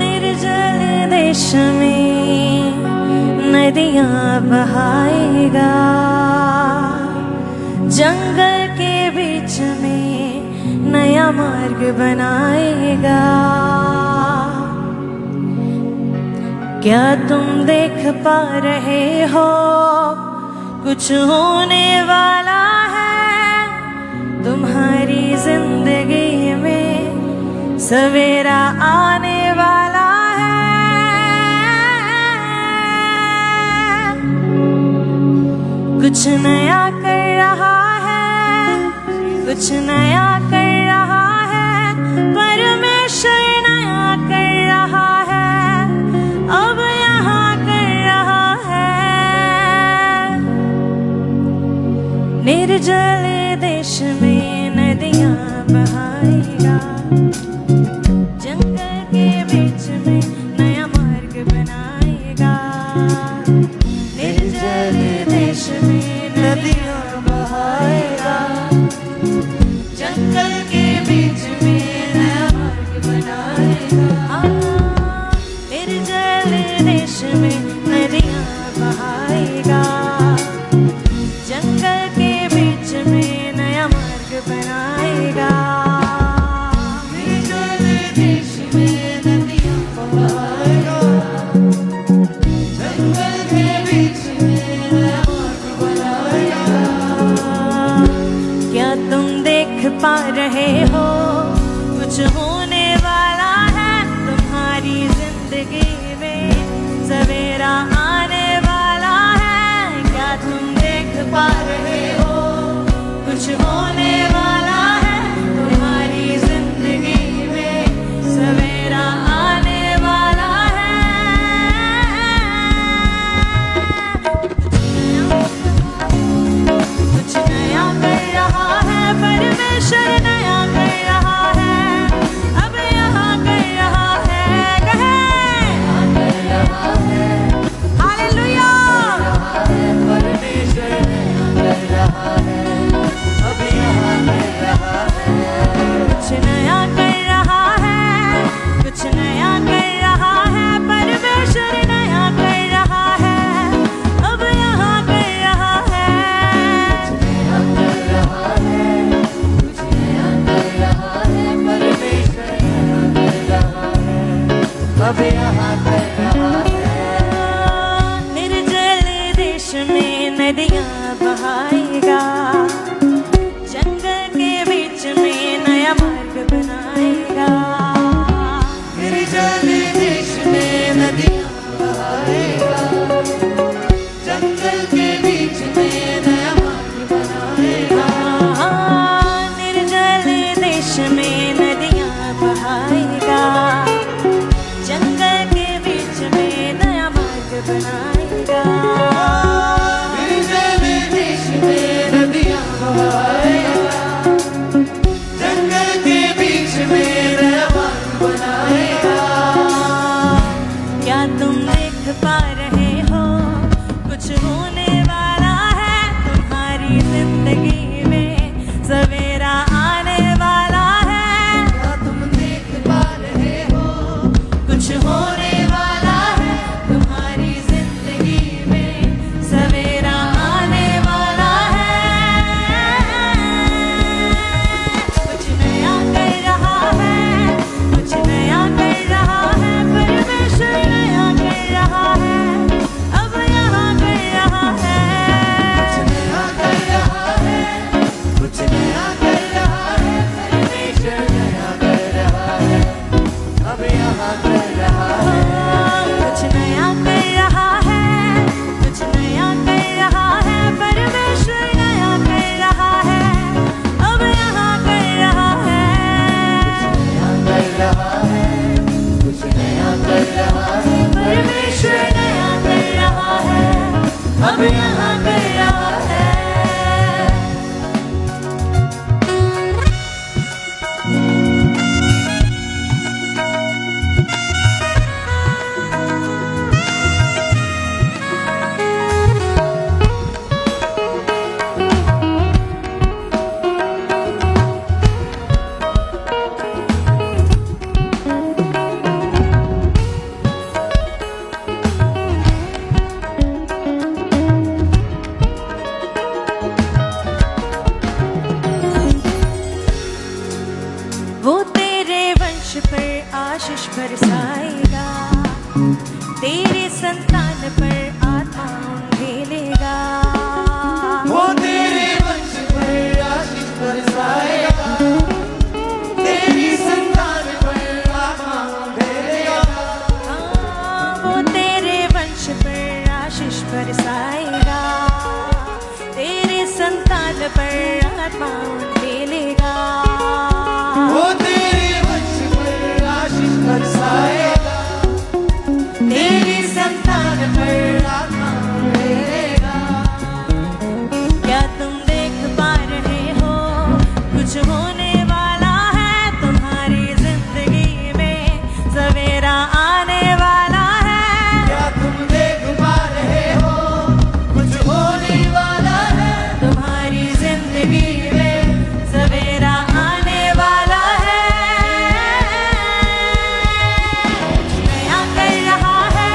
निर्जल देश में नदियाँ बहाएगा, जंगल के बीच में नया मार्ग बनाएगा। क्या तुम देख पा रहे हो कुछ होने वाला है तुम्हारी जिंदगी में, सवेरा आने वाला है। कुछ नया कर रहा है, कुछ नया कर रहा है, परमेश्वर नया कर रहा है, अब यहाँ कर रहा है। निर्जल देश में नदियाँ बहाएगा, जंगल के बीच में नया मार्ग बनाएगा। निर्जल देश में नदियाँ बहाएगा, जंगल के बीच में नया मार्ग बनाएगा। निर्जल देश में नदियाँ बहाएगा, जंगल के बीच में नया मार्ग बनाएगा। निर्जल देश में नदियाँ बहाएगा, जंगल के बीच में नया मार्ग बनाएगा। क्या तुम देख पा रहे हो कुछ होने वाला है तुम्हारी जिंदगी में, सवेरा आने वाला है। क्या तुम देख पा रहे हो कुछ होने वाला है तुम्हारी जिंदगी में, सवेरा आने वाला है। कुछ नया कर रहा है, परमेश्वर नया कर रहा है, अब यहाँ कर रहा है। कहे हालेलुया, परमेश्वर नया कर रहा है, अब यहाँ कर रहा है। कुछ नया कर रहा है, कुछ नया कर रहा है, परमेश्वर नया कर रहा है, अब यहाँ कर रहा है। कुछ नया कर रहा है, परमेश्वर नया कर रहा है, अब यहाँ कर रहा है। निर्जल देश में नदियाँ बहाएगा, जंगल के बीच में नया मार्ग बनाएगा। निर्जल देश में नदियाँ बहाएगा, जंगल के बीच में नया मार्ग बनाएगा। निर्जल देश में नदियाँ बहाएगा, जंगल के बीच में नया मार्ग बनाएगा। निर्जल देश में नदियाँ बहाएगा, जंगल के बीच में नया मार्ग बनाएगा। क्या तुम देख पा रहे हो कुछ होने वाला है तुम्हारी जिंदगी में, सवेरा आने वाला है। क्या तुम देख पा रहे हो कुछ होने वाला है तुम्हारी जिंदगी में, सवेरा आने वाला है। कुछ नया कर रहा है, कुछ नया कर रहा है, परमेश्वर नया कर रहा है, अब यहाँ कर रहा है। कुछ नया कर रहा है, कुछ नया कर रहा है, परमेश्वर नया कर रहा है, अब यहाँ कर रहा है। कुछ नया कर रहा है, कुछ नया कर रहा है, परमेश्वर नया कर रहा है, अब यहाँ कर रहा है। कुछ नया कर रहा है, परमेश्वर नया कर रहा है, अब यहाँ कर रहा है। पर आत्मा उंडेलेगा। वो तेरे वंश पर आशीष बरसाएगा, तेरी संतान पर आत्मा उंडेलेगा। क्या तुम देख पा रहे हो कुछ होने वाला है तुम्हारी जिंदगी में, सवेरा आने वाला है। क्या तुम देख पा रहे हो कुछ होने वाला है तुम्हारी जिंदगी में सवेरा आने वाला है। कुछ नया कर रहा है,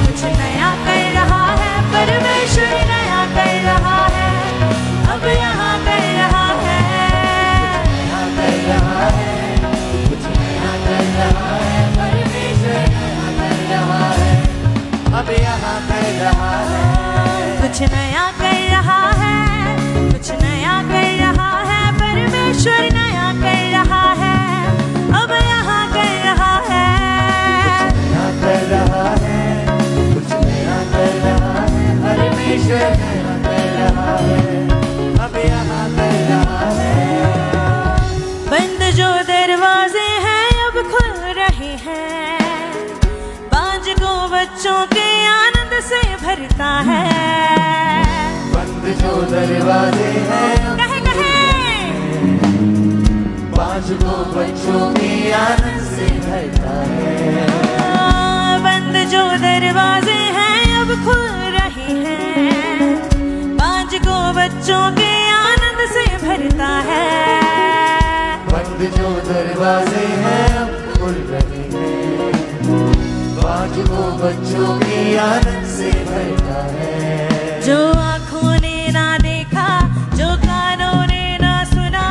कुछ नया कर रहा है, परमेश्वर नया कर रहा है, अब यहाँ कर रहा है। नया कर रहा है, कुछ नया कर रहा है, परमेश्वर नया कर रहा है, अब यहाँ कर रहा है। कुछ नया कर रहा है, कुछ नया कर रहा है, परमेश्वर नया कर रहा है, अब यहाँ कर रहा है। नया कर रहा है, कुछ नया कर रहा है, परमेश्वर नया कर रहा है, अब यहाँ कर रहा है। बंद जो दरवाजे हैं अब खुल रहे हैं, बाज को बच्चों के आनंद से भरता है। बंद जो दरवाजे हैं कहे कहे बाज को बच्चों की आनंद से भरता है। बंद जो दरवाजे हैं अब खुल रहे हैं, बाज को बच्चों के आनंद से भरता है। बंद जो दरवाजे हैं अब खुल रहे हैं, बाज को बच्चों की आनंद से भरता है। जो आँखों ने ना देखा, जो कानों ने ना सुना,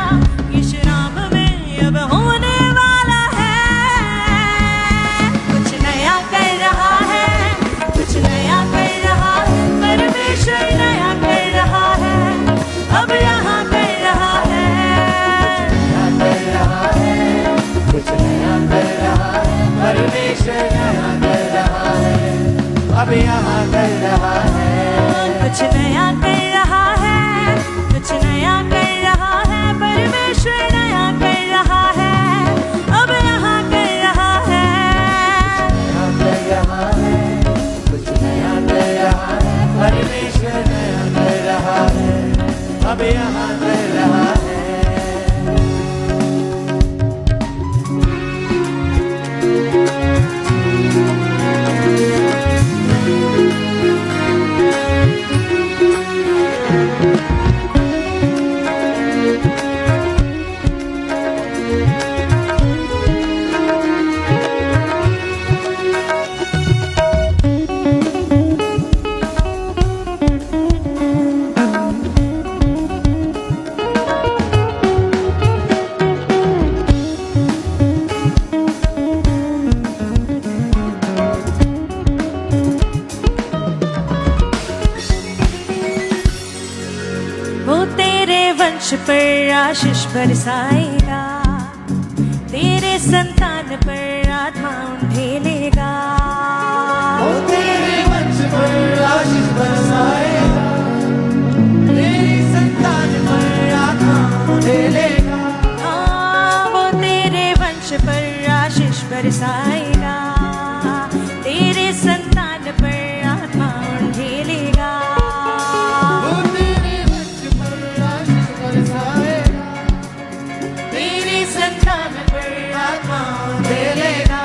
यीशु नाम में अब होने वाला है। कुछ नया कर रहा है, कुछ नया कर रहा है, परमेश्वर नया कर रहा है, अब यहाँ कर रहा है। नया कर रहा है, कुछ नया कर रहा है, परमेश्वर नया कर रहा है, अब यहाँ कर रहा है। कुछ नया कर रहा है, कुछ नया कर रहा है, परमेश्वर नया कर रहा है, अब यहाँ कर रहा है। नया कर रहा है, कुछ नया कर रहा है, परमेश्वर नया कर रहा है, अब यहाँ कर रहा है। वो तेरे वंश पर आशीष बरसाएगा, तेरे संतान पर आत्मा उंडेलेगा। वो तेरे वंश पर आशीष बरसाएगा, तेरी संतान पर आत्मा उंडेलेगा। हाँ, वो तेरे वंश पर आशीष बरसाएगा, तेरे संतान पर आत्मा उंडेलेगा। वो तेरे वंश पर आशीष बरसाएगा, तेरे संतान पर आत्मा उंडेलेगा।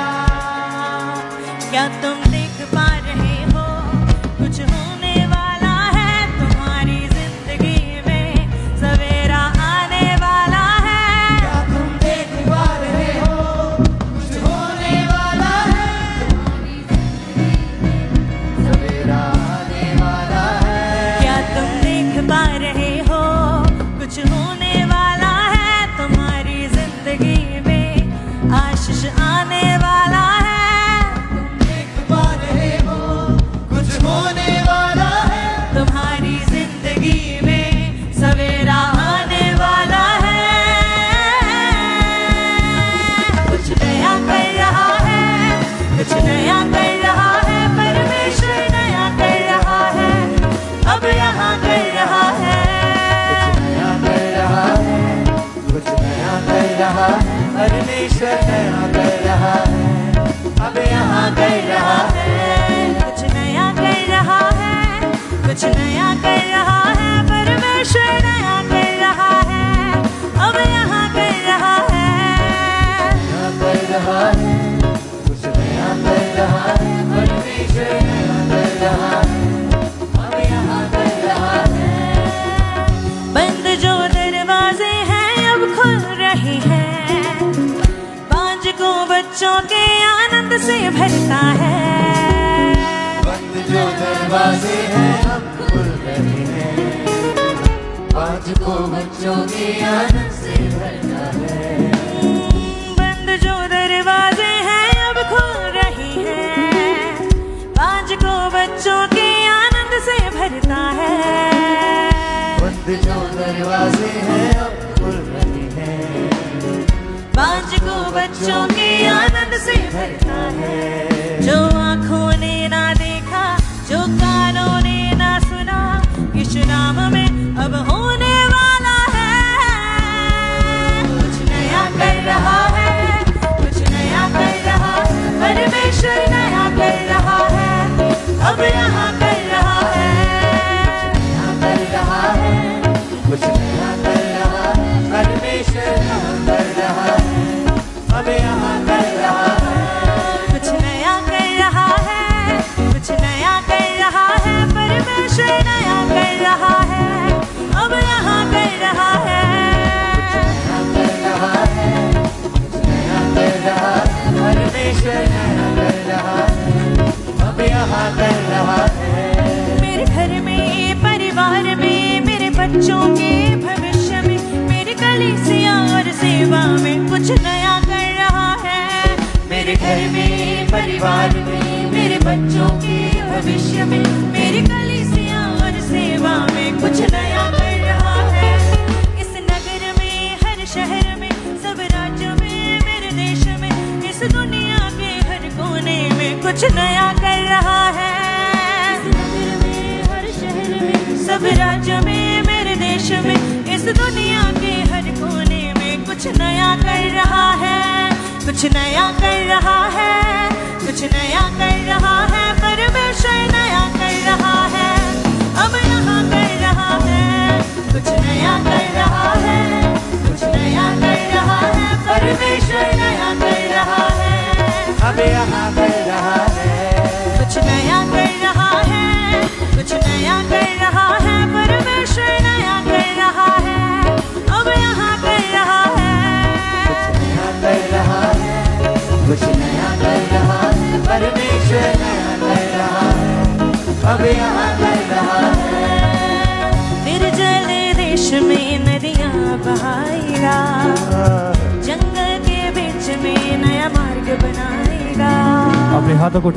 कर रहा है, परमेश्वर नया कर रहा है, अब यहाँ कर रहा है। नया कर रहा है, कुछ नया कर रहा है, परमेश्वर नया कर रहा है, अब यहाँ कर रहा है। बंद जो दरवाजे हैं अब खुल रहे हैं, बाज को बच्चों के आनंद से भरता है। बंद जो दरवाजे हैं अब खुल रहे हैं, बाज को बच्चों के आनंद से भरता है। बंद जो दरवाजे हैं अब खुल रहे हैं, बाज को बच्चों के आनंद से भरता है। बंद जो दरवाजे हैं अब खुल रहे हैं, बाज को बच्चों के आनंद से भरता है। जो आँखों ने ना देखा, जो कानों ने ना सुना, यीशु नाम में अब होने वाला है। कुछ नया कर रहा है, कुछ नया कर रहा है, परमेश्वर नया कर रहा है, अब यहाँ कर रहा है। नया कर रहा है, कुछ नया कर रहा है, परमेश्वर नया कर रहा है, अब यहाँ कर रहा है। कुछ नया कर रहा है, कुछ नया कर रहा है, परमेश्वर नया कर रहा है, अब यहाँ कर रहा है। नया कर रहा है, कुछ नया कर रहा है, परमेश्वर नया कर रहा है, अब यहाँ कर रहा है। मेरे घर में, परिवार में, मेरे बच्चों के भविष्य में, मेरी कलीसिया और सेवा में कुछ नया कर रहा है। मेरे घर में, परिवार में, मेरे बच्चों के भविष्य में, मेरी कलीसिया और सेवा में कुछ नया कर रहा है। इस नगर में, हर शहर में, सब राज्यों में, मेरे देश में, इस दुनिया के हर कोने में कुछ नया कर रहा है। इस नगर में, हर शहर में, सब राज्यों में, मेरे देश में, इस दुनिया के हर कोने में कुछ नया कर रहा है। कुछ नया कर रहा है, कुछ नया कर रहा है, परमेश्वर नया कर रहा है, अब यहाँ कर रहा है। कुछ नया कर रहा है, कुछ नया कर रहा है, परमेश्वर नया कर रहा है, अब यहाँ कर रहा है। कुछ नया कर रहा है, कुछ नया कर रहा है, परमेश्वर नया कर रहा है, अब यहाँ कर रहा है। नया कर रहा है, कुछ नया कर रहा है, परमेश्वर नया कर रहा है, अब यहाँ कर रहा है। निर्जल देश में नदियाँ बहाएगा, जंगल के बीच में नया मार्ग बनाएगा। अपने हाथों को